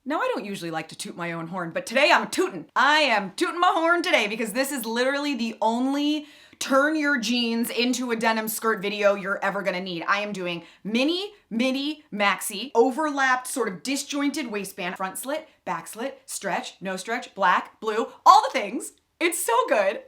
Now, I don't usually like to toot my own horn, but today I'm tooting. I am tooting my horn today because this is literally the only turn your jeans into a denim skirt video you're ever gonna need. I am doing mini, midi, maxi, overlapped sort of disjointed waistband, front slit, back slit, stretch, no stretch, black, blue, all the things. It's so good.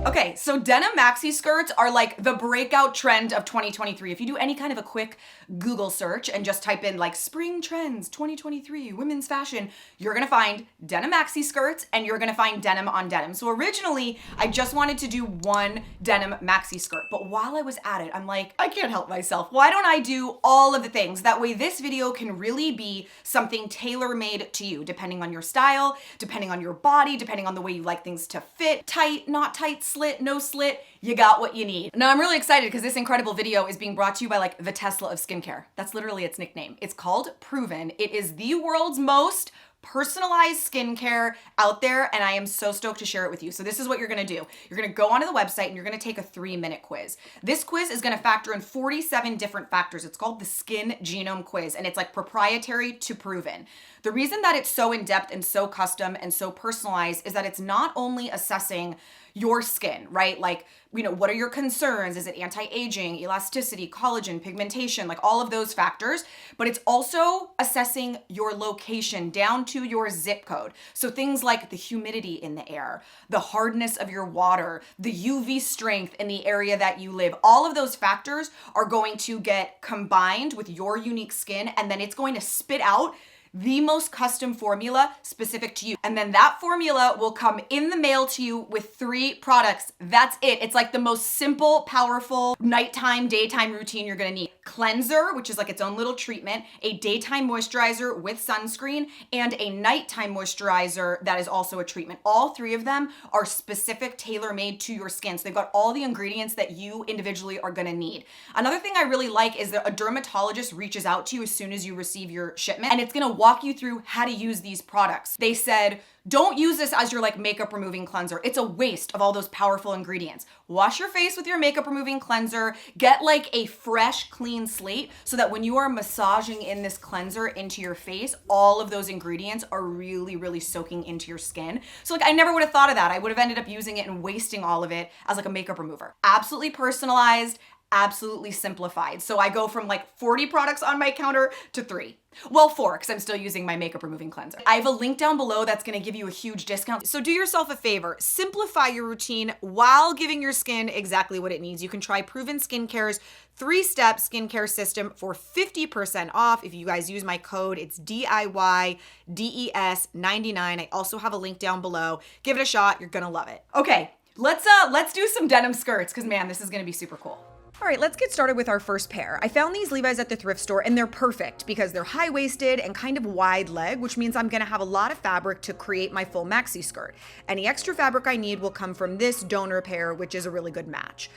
Okay, so denim maxi skirts are like the breakout trend of 2023. If you do any kind of a quick Google search and just type in like spring trends 2023 women's fashion, you're gonna find denim maxi skirts and you're gonna find denim on denim. So originally, I just wanted to do one denim maxi skirt, but while I was at it, I'm like, I can't help myself. Why don't I do all of the things? That way this video can really be something tailor-made to you, depending on your style, depending on your body, depending on the way you like things to fit, tight, not tight, slit, no slit, you got what you need. Now I'm really excited because this incredible video is being brought to you by like the Tesla of skincare. That's literally its nickname. It's called Proven. It is the world's most personalized skincare out there, and I am so stoked to share it with you. So this is what you're gonna do. You're gonna go onto the website and you're gonna take a 3-minute quiz. This quiz is gonna factor in 47 different factors. It's called the Skin Genome Quiz, and it's like proprietary to Proven. The reason that it's so in-depth and so custom and so personalized is that it's not only assessing your skin, right? Like, you know, what are your concerns? Is it anti-aging, elasticity, collagen, pigmentation, like all of those factors, but it's also assessing your location down to your zip code. So things like the humidity in the air, the hardness of your water, the UV strength in the area that you live, all of those factors are going to get combined with your unique skin, and then it's going to spit out the most custom formula specific to you. And then that formula will come in the mail to you with 3 products. That's it. It's like the most simple, powerful nighttime, daytime routine you're gonna need. Cleanser, which is like its own little treatment, a daytime moisturizer with sunscreen, and a nighttime moisturizer that is also a treatment. All 3 of them are specific, tailor-made to your skin. So they've got all the ingredients that you individually are gonna need. Another thing I really like is that a dermatologist reaches out to you as soon as you receive your shipment, and it's gonna walk you through how to use these products. They said, don't use this as your like makeup removing cleanser. It's a waste of all those powerful ingredients. Wash your face with your makeup removing cleanser. Get like a fresh, clean slate so that when you are massaging in this cleanser into your face, all of those ingredients are really, really soaking into your skin. So like I never would have thought of that. I would have ended up using it and wasting all of it as like a makeup remover. Absolutely personalized, absolutely simplified. So I go from like 40 products on my counter to 3. Well, 4, because I'm still using my makeup removing cleanser. I have a link down below that's gonna give you a huge discount. So do yourself a favor, simplify your routine while giving your skin exactly what it needs. You can try Proven Skincare's 3-step skincare system for 50% off. If you guys use my code, it's DIYDES99. I also have a link down below. Give it a shot, you're gonna love it. Okay, let's do some denim skirts, because man, this is gonna be super cool. All right, let's get started with our first pair. I found these Levi's at the thrift store, and they're perfect because they're high-waisted and kind of wide leg, which means I'm gonna have a lot of fabric to create my full maxi skirt. Any extra fabric I need will come from this donor pair, which is a really good match.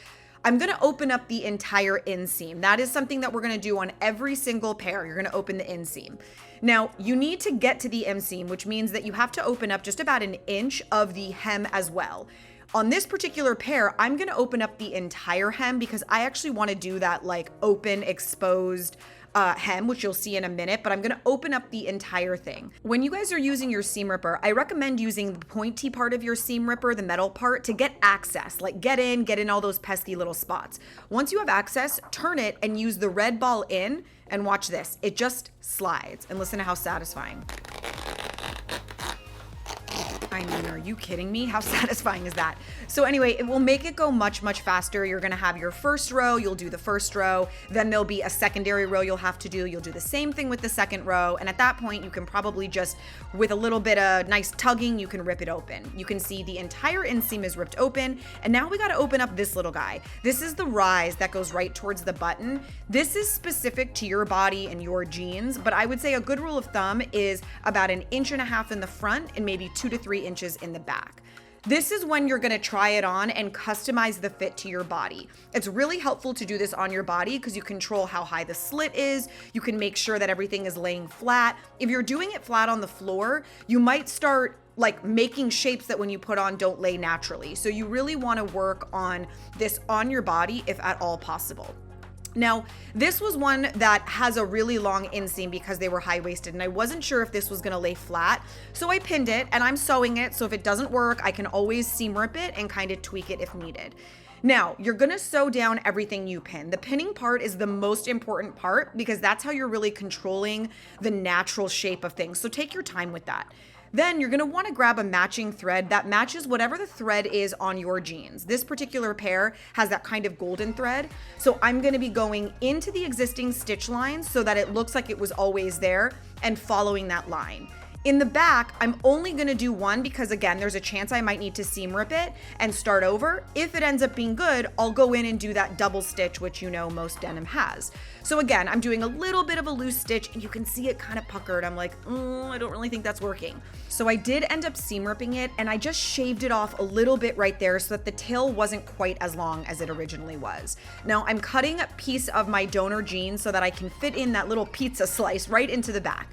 I'm gonna open up the entire inseam. That is something that we're gonna do on every single pair. You're gonna open the inseam. Now, you need to get to the inseam, which means that you have to open up just about 1 inch of the hem as well. On this particular pair, I'm gonna open up the entire hem because I actually wanna do that like open, exposed hem, which you'll see in a minute, but I'm gonna open up the entire thing. When you guys are using your seam ripper, I recommend using the pointy part of your seam ripper, the metal part, to get access, like get in all those pesky little spots. Once you have access, turn it and use the red ball in, and watch this. It just slides, and listen to how satisfying. I mean, are you kidding me? How satisfying is that? So anyway, it will make it go much, much faster. You're gonna have your first row, you'll do the first row, then there'll be a secondary row you'll have to do. You'll do the same thing with the second row, and at that point, you can probably just, with a little bit of nice tugging, you can rip it open. You can see the entire inseam is ripped open, and now we gotta open up this little guy. This is the rise that goes right towards the button. This is specific to your body and your jeans, but I would say a good rule of thumb is about 1.5 inches in the front and maybe 2 to 3 inches in the back. This is when you're gonna try it on and customize the fit to your body. It's really helpful to do this on your body because you control how high the slit is. You can make sure that everything is laying flat. If you're doing it flat on the floor, you might start like making shapes that when you put on don't lay naturally. So you really wanna work on this on your body if at all possible. Now, this was one that has a really long inseam because they were high-waisted, and I wasn't sure if this was gonna lay flat. So I pinned it and I'm sewing it. So if it doesn't work, I can always seam rip it and kind of tweak it if needed. Now, you're gonna sew down everything you pin. The pinning part is the most important part because that's how you're really controlling the natural shape of things. So take your time with that. Then you're gonna wanna grab a matching thread that matches whatever the thread is on your jeans. This particular pair has that kind of golden thread. So I'm gonna be going into the existing stitch lines so that it looks like it was always there and following that line. In the back, I'm only gonna do one because again, there's a chance I might need to seam rip it and start over. If it ends up being good, I'll go in and do that double stitch, which you know most denim has. So again, I'm doing a little bit of a loose stitch and you can see it kind of puckered. I'm like, I don't really think that's working. So I did end up seam ripping it and I just shaved it off a little bit right there so that the tail wasn't quite as long as it originally was. Now I'm cutting a piece of my donor jean so that I can fit in that little pizza slice right into the back.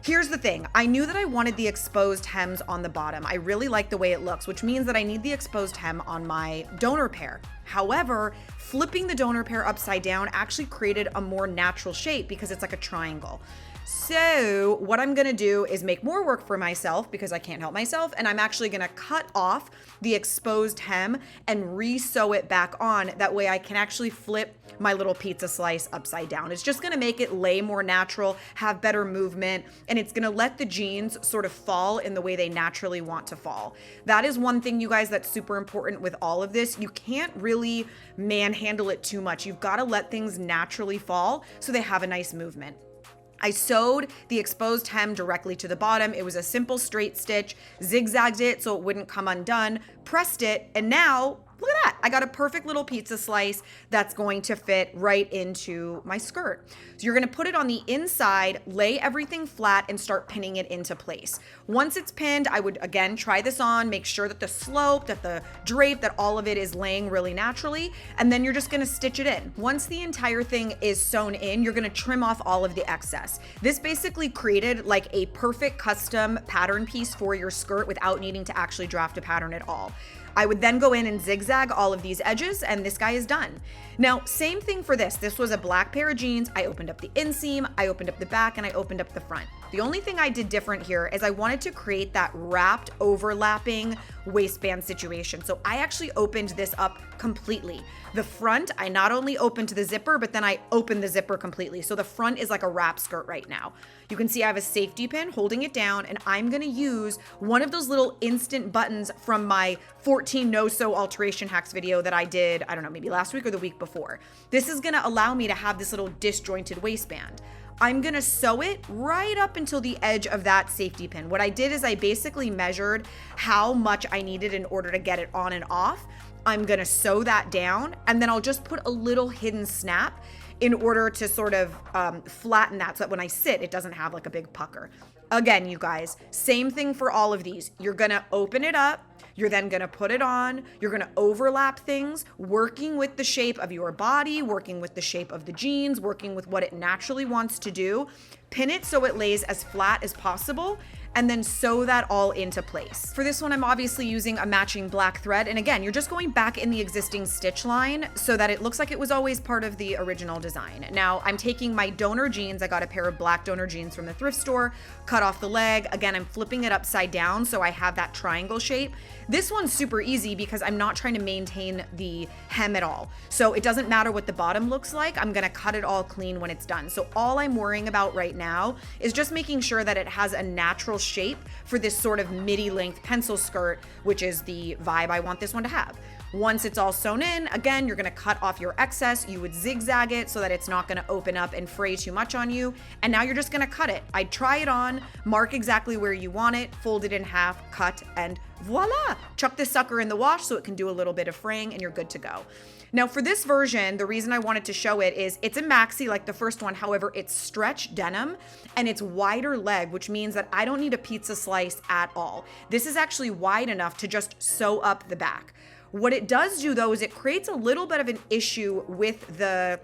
Here's the thing, I knew that I wanted the exposed hems on the bottom. I really like the way it looks, which means that I need the exposed hem on my donor pair. However, flipping the donor pair upside down actually created a more natural shape because it's like a triangle. So what I'm gonna do is make more work for myself because I can't help myself, and I'm actually gonna cut off the exposed hem and re-sew it back on. That way I can actually flip my little pizza slice upside down. It's just gonna make it lay more natural, have better movement, and it's gonna let the jeans sort of fall in the way they naturally want to fall. That is one thing, you guys, that's super important with all of this. You can't really manhandle it too much. You've gotta let things naturally fall so they have a nice movement. I sewed the exposed hem directly to the bottom. It was a simple straight stitch, zigzagged it so it wouldn't come undone, pressed it, and now look at that. I got a perfect little pizza slice that's going to fit right into my skirt. So you're gonna put it on the inside, lay everything flat, and start pinning it into place. Once it's pinned, I would, again, try this on, make sure that the slope, that the drape, that all of it is laying really naturally, and then you're just gonna stitch it in. Once the entire thing is sewn in, you're gonna trim off all of the excess. This basically created like a perfect custom pattern piece for your skirt without needing to actually draft a pattern at all. I would then go in and zigzag all of these edges and this guy is done. Now, same thing for this. This was a black pair of jeans. I opened up the inseam, I opened up the back, and I opened up the front. The only thing I did different here is I wanted to create that wrapped, overlapping waistband situation. So I actually opened this up completely. The front, I not only opened the zipper, but then I opened the zipper completely. So the front is like a wrap skirt right now. You can see I have a safety pin holding it down, and I'm gonna use one of those little instant buttons from my 14 no-sew alteration hacks video that I did, I don't know, maybe last week or the week before. This is gonna allow me to have this little disjointed waistband. I'm gonna sew it right up until the edge of that safety pin. What I did is I basically measured how much I needed in order to get it on and off. I'm gonna sew that down, and then I'll just put a little hidden snap in order to sort of flatten that so that when I sit, it doesn't have like a big pucker. Again, you guys, same thing for all of these. You're gonna open it up, you're then gonna put it on, you're gonna overlap things, working with the shape of your body, working with the shape of the jeans, working with what it naturally wants to do. Pin it so it lays as flat as possible, and then sew that all into place. For this one, I'm obviously using a matching black thread. And again, you're just going back in the existing stitch line so that it looks like it was always part of the original design. Now I'm taking my donor jeans. I got a pair of black donor jeans from the thrift store, cut off the leg. Again, I'm flipping it upside down so I have that triangle shape. This one's super easy because I'm not trying to maintain the hem at all. So it doesn't matter what the bottom looks like. I'm gonna cut it all clean when it's done. So all I'm worrying about right now is just making sure that it has a natural shape for this sort of midi length pencil skirt, which is the vibe I want this one to have. Once it's all sewn in, again, you're gonna cut off your excess. You would zigzag it so that it's not gonna open up and fray too much on you. And now you're just gonna cut it. I'd try it on, mark exactly where you want it, fold it in half, cut, and voila! Chuck this sucker in the wash so it can do a little bit of fraying and you're good to go. Now for this version, the reason I wanted to show it is it's a maxi like the first one. However, it's stretch denim and it's wider leg, which means that I don't need a pizza slice at all. This is actually wide enough to just sew up the back. What it does do though is it creates a little bit of an issue with the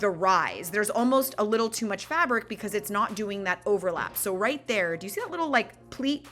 rise. There's almost a little too much fabric because it's not doing that overlap. So right there, do you see that little like pleat?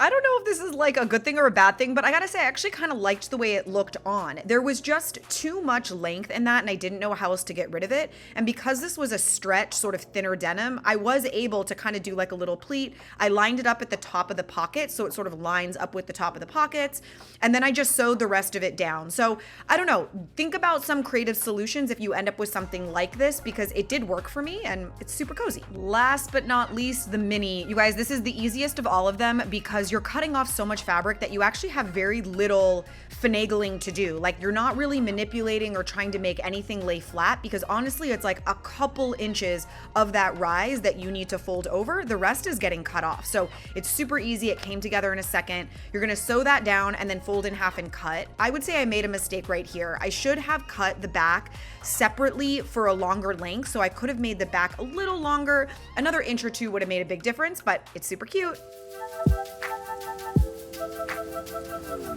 I don't know if this is like a good thing or a bad thing, but I gotta say, I actually kind of liked the way it looked on. There was just too much length in that, and I didn't know how else to get rid of it. And because this was a stretch, sort of thinner denim, I was able to kind of do like a little pleat. I lined it up at the top of the pocket, so it sort of lines up with the top of the pockets. And then I just sewed the rest of it down. So I don't know, think about some creative solutions if you end up with something like this, because it did work for me and it's super cozy. Last but not least, the mini. You guys, this is the easiest of all of them because you're cutting off so much fabric that you actually have very little finagling to do. Like, you're not really manipulating or trying to make anything lay flat, because honestly, it's like a couple inches of that rise that you need to fold over. The rest is getting cut off. So it's super easy. It came together in a second. You're gonna sew that down and then fold in half and cut. I would say I made a mistake right here. I should have cut the back separately for a longer length. So I could have made the back a little longer. Another inch or two would have made a big difference, but it's super cute.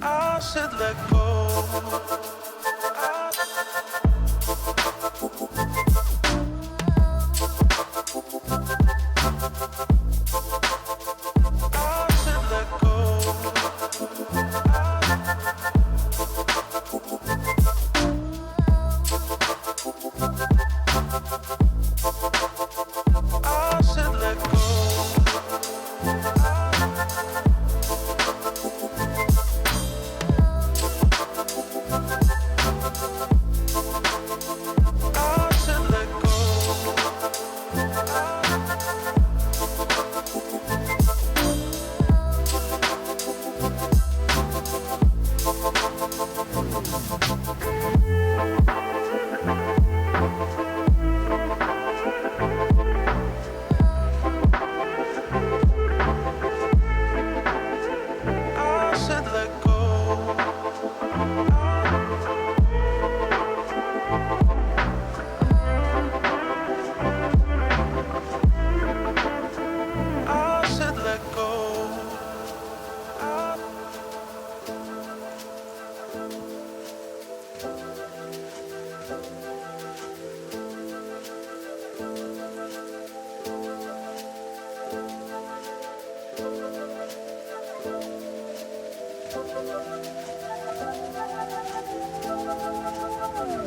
I should let go.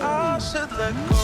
I should let go.